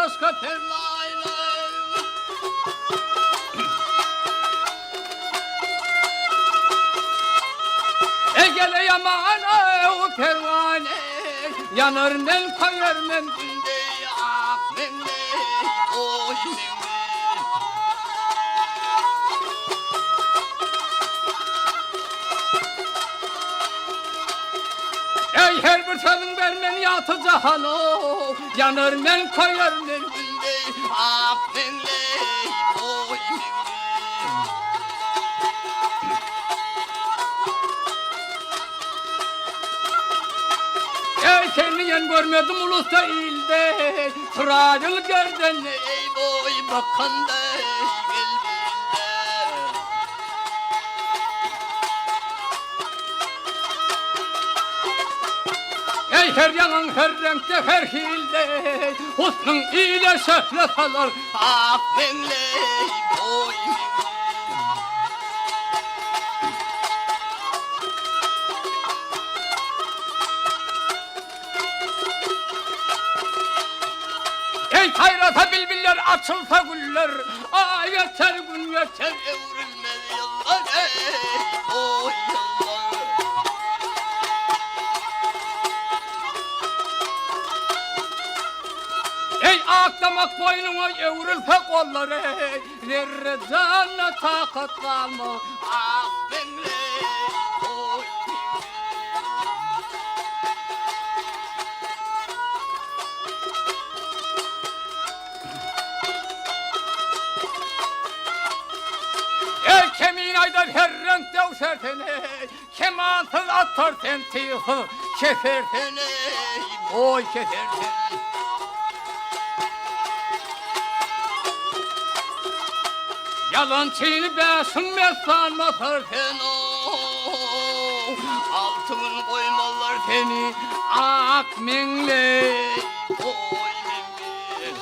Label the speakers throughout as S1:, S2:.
S1: başka pervane. Egele yamana o pervane, yanar men koyar men günde, ah mende, oy mende. Ey her bir çalın vermen yatı cahano, yanar men koyar men günde, ah mende, oy mende. Seni yen görmedim ulusta ilde, Sıracıl gerden ey boy bakanda geldiğinde. Ey her yanan her renkte her hilde, Husnun ile şöhret alır, ah benle boy benle. Ey hayrata bilbiller açılsa güller, aa yeter gün yeter evrilmez yıllar ey oy yıllar. Ey akdamak boynuna evrilse kollar ey, zerre canına takat kalma ah benle oy. Kemin aydar her renk devşer seni, kemansız atar sen tihı, keser seni, oy keser seni. Yalancını beşinmez sanmasar sen o, altın koymalar seni, ak mingle, oy mingle.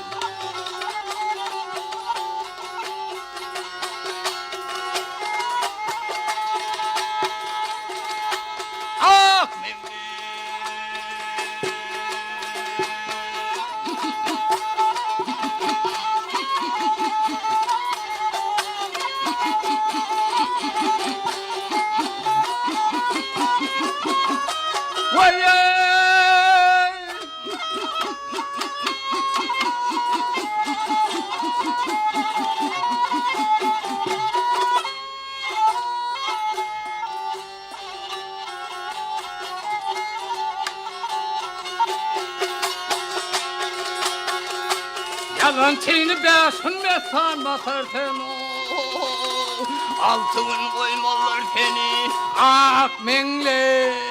S1: Yalancını beşinmez sanmasar sen o, altın koymalar seni ak mingle.